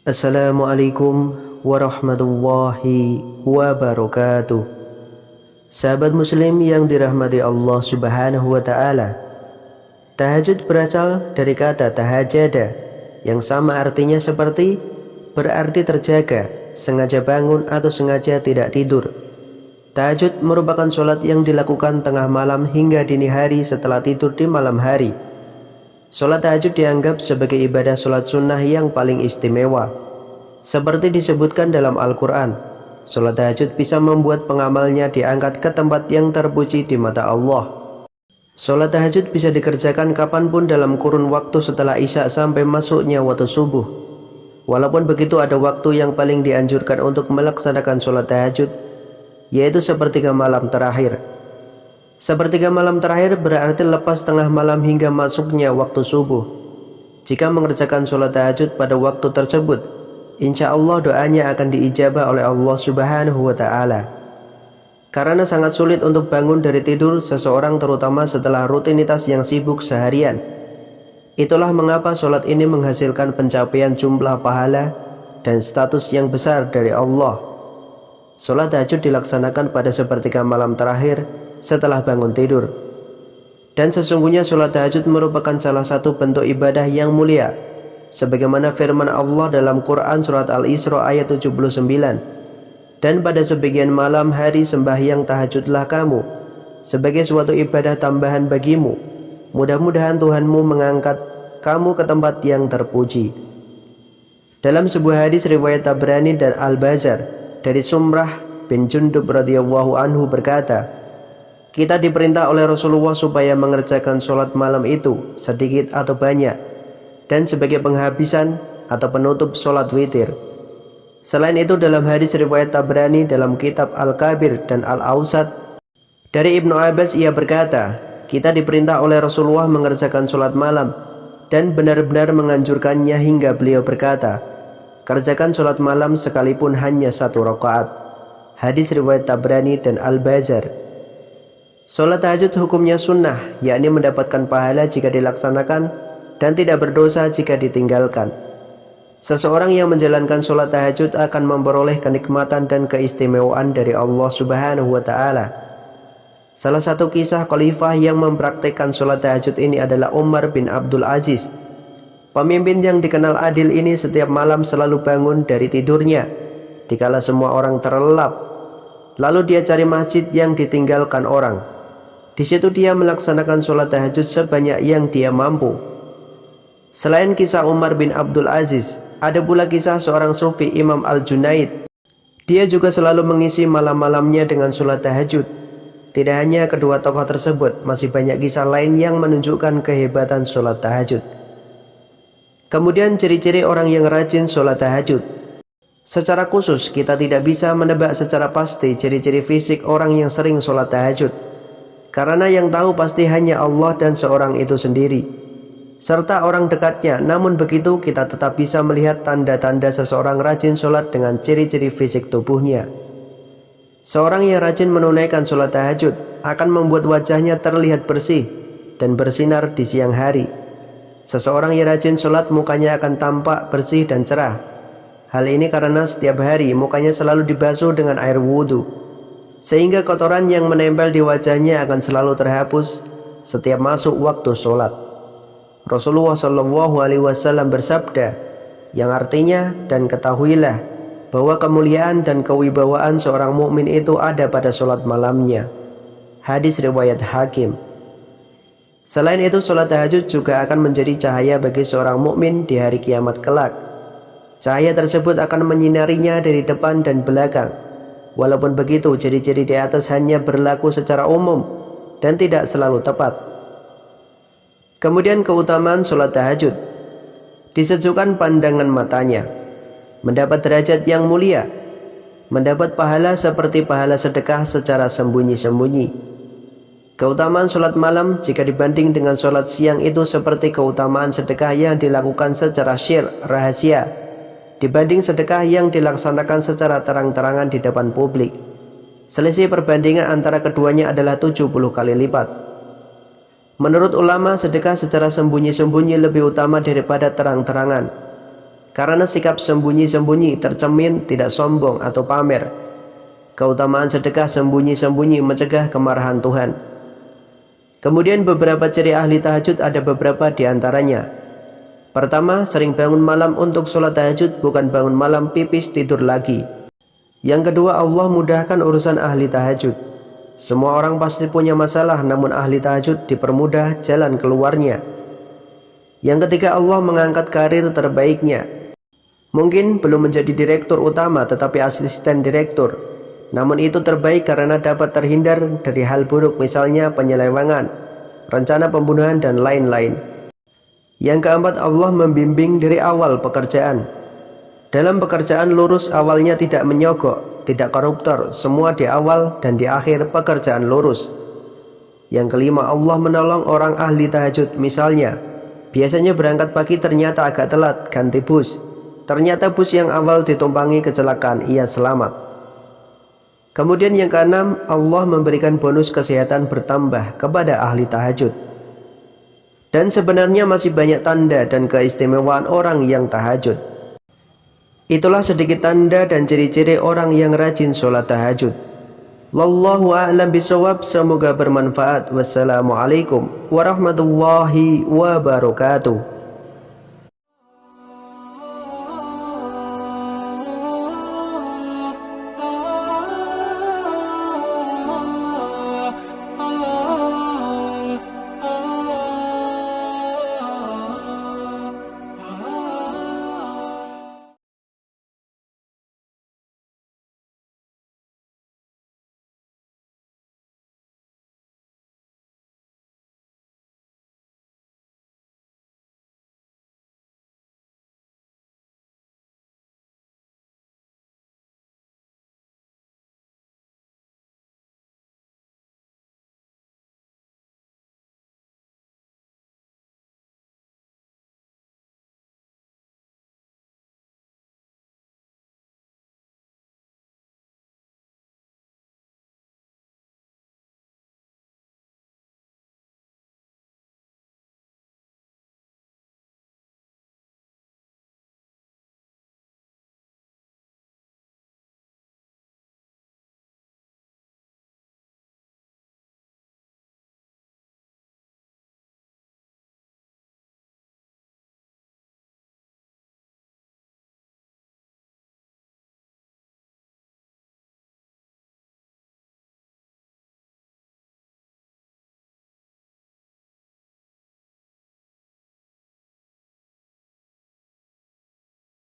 Assalamualaikum warahmatullahi wabarakatuh. Sahabat muslim yang dirahmati Allah subhanahu wa ta'ala, tahajud berasal dari kata tahajada, yang sama artinya seperti berarti terjaga, sengaja bangun atau sengaja tidak tidur. Tahajud merupakan sholat yang dilakukan tengah malam hingga dini hari setelah tidur di malam hari. Sholat tahajud dianggap sebagai ibadah sholat sunnah yang paling istimewa. Seperti disebutkan dalam Al-Quran, sholat tahajud bisa membuat pengamalnya diangkat ke tempat yang terpuji di mata Allah. Sholat tahajud bisa dikerjakan kapanpun dalam kurun waktu setelah isya sampai masuknya waktu subuh. Walaupun begitu, ada waktu yang paling dianjurkan untuk melaksanakan sholat tahajud, yaitu sepertiga malam terakhir. Sepertiga malam terakhir berarti lepas tengah malam hingga masuknya waktu subuh. Jika mengerjakan sholat tahajud pada waktu tersebut, insya Allah doanya akan diijabah oleh Allah subhanahu wa ta'ala. Karena sangat sulit untuk bangun dari tidur seseorang, terutama setelah rutinitas yang sibuk seharian. Itulah mengapa sholat ini menghasilkan pencapaian jumlah pahala dan status yang besar dari Allah. Sholat tahajud dilaksanakan pada sepertiga malam terakhir setelah bangun tidur. Dan sesungguhnya sholat tahajud merupakan salah satu bentuk ibadah yang mulia, sebagaimana firman Allah dalam Quran surat Al-Isra ayat 79. Dan pada sebagian malam hari sembahyang tahajudlah kamu sebagai suatu ibadah tambahan bagimu. Mudah-mudahan Tuhanmu mengangkat kamu ke tempat yang terpuji. Dalam sebuah hadis riwayat Tabrani dan Al-Bazar dari Sumrah bin Jundub radhiyallahu anhu berkata, kita diperintah oleh Rasulullah supaya mengerjakan sholat malam itu sedikit atau banyak, dan sebagai penghabisan atau penutup sholat witir. Selain itu, dalam hadis riwayat Tabrani dalam kitab Al-Kabir dan Al-Awsat dari Ibnu Abbas, ia berkata, kita diperintah oleh Rasulullah mengerjakan sholat malam dan benar-benar menganjurkannya hingga beliau berkata, kerjakan sholat malam sekalipun hanya 1 rakaat. Hadis riwayat Tabrani dan Al-Bazar. Sholat tahajud hukumnya sunnah, yakni mendapatkan pahala jika dilaksanakan dan tidak berdosa jika ditinggalkan. Seseorang yang menjalankan sholat tahajud akan memperoleh kenikmatan dan keistimewaan dari Allah subhanahu wa ta'ala. Salah satu kisah khalifah yang mempraktikkan sholat tahajud ini adalah Umar bin Abdul Aziz. Pemimpin yang dikenal adil ini setiap malam selalu bangun dari tidurnya dikala semua orang terlelap. Lalu dia cari masjid yang ditinggalkan orang. Di situ dia melaksanakan sholat tahajud sebanyak yang dia mampu. Selain kisah Umar bin Abdul Aziz, ada pula kisah seorang sufi, Imam Al-Junaid. Dia juga selalu mengisi malam-malamnya dengan sholat tahajud. Tidak hanya kedua tokoh tersebut, masih banyak kisah lain yang menunjukkan kehebatan sholat tahajud. Kemudian ciri-ciri orang yang rajin sholat tahajud. Secara khusus, kita tidak bisa menebak secara pasti ciri-ciri fisik orang yang sering sholat tahajud, karena yang tahu pasti hanya Allah dan seorang itu sendiri, serta orang dekatnya. Namun begitu, kita tetap bisa melihat tanda-tanda seseorang rajin sholat dengan ciri-ciri fisik tubuhnya. Seorang yang rajin menunaikan sholat tahajud akan membuat wajahnya terlihat bersih dan bersinar di siang hari. Seseorang yang rajin sholat mukanya akan tampak bersih dan cerah. Hal ini karena setiap hari mukanya selalu dibasuh dengan air wudhu, sehingga kotoran yang menempel di wajahnya akan selalu terhapus setiap masuk waktu sholat. Rasulullah SAW bersabda, yang artinya, dan ketahuilah bahwa kemuliaan dan kewibawaan seorang mukmin itu ada pada sholat malamnya. Hadis riwayat Hakim. Selain itu, sholat tahajud juga akan menjadi cahaya bagi seorang mukmin di hari kiamat kelak. Cahaya tersebut akan menyinarinya dari depan dan belakang. Walaupun begitu, ciri-ciri di atas hanya berlaku secara umum dan tidak selalu tepat. Kemudian keutamaan sholat tahajud. Disejukkan pandangan matanya, mendapat derajat yang mulia, mendapat pahala seperti pahala sedekah secara sembunyi-sembunyi. Keutamaan sholat malam jika dibanding dengan sholat siang itu seperti keutamaan sedekah yang dilakukan secara rahasia dibanding sedekah yang dilaksanakan secara terang-terangan di depan publik. Selisih perbandingan antara keduanya adalah 70 kali lipat. Menurut ulama, sedekah secara sembunyi-sembunyi lebih utama daripada terang-terangan. karena sikap sembunyi-sembunyi tercermin tidak sombong atau pamer. Keutamaan sedekah sembunyi-sembunyi mencegah kemarahan Tuhan. Kemudian beberapa ciri ahli tahajud ada beberapa di antaranya. Pertama, sering bangun malam untuk sholat tahajud, bukan bangun malam pipis tidur lagi. Yang kedua, Allah mudahkan urusan ahli tahajud. Semua orang pasti punya masalah, namun ahli tahajud dipermudah jalan keluarnya. Yang ketiga, Allah mengangkat karir terbaiknya. Mungkin belum menjadi direktur utama, tetapi asisten direktur. Namun itu terbaik karena dapat terhindar dari hal buruk, misalnya penyelewengan, rencana pembunuhan, dan lain-lain. Yang keempat, Allah membimbing dari awal pekerjaan. Dalam pekerjaan lurus, awalnya tidak menyogok, tidak koruptor, semua di awal dan di akhir pekerjaan lurus. Yang kelima, Allah menolong orang ahli tahajud. Misalnya, biasanya berangkat pagi ternyata agak telat, ganti bus. Ternyata bus yang awal ditumpangi kecelakaan, ia selamat. Kemudian yang keenam, Allah memberikan bonus kesehatan bertambah kepada ahli tahajud. Dan sebenarnya masih banyak tanda dan keistimewaan orang yang tahajud. Itulah sedikit tanda dan ciri-ciri orang yang rajin sholat tahajud. Wallahu a'lam bishawab. Semoga bermanfaat. Wassalamualaikum warahmatullahi wabarakatuh.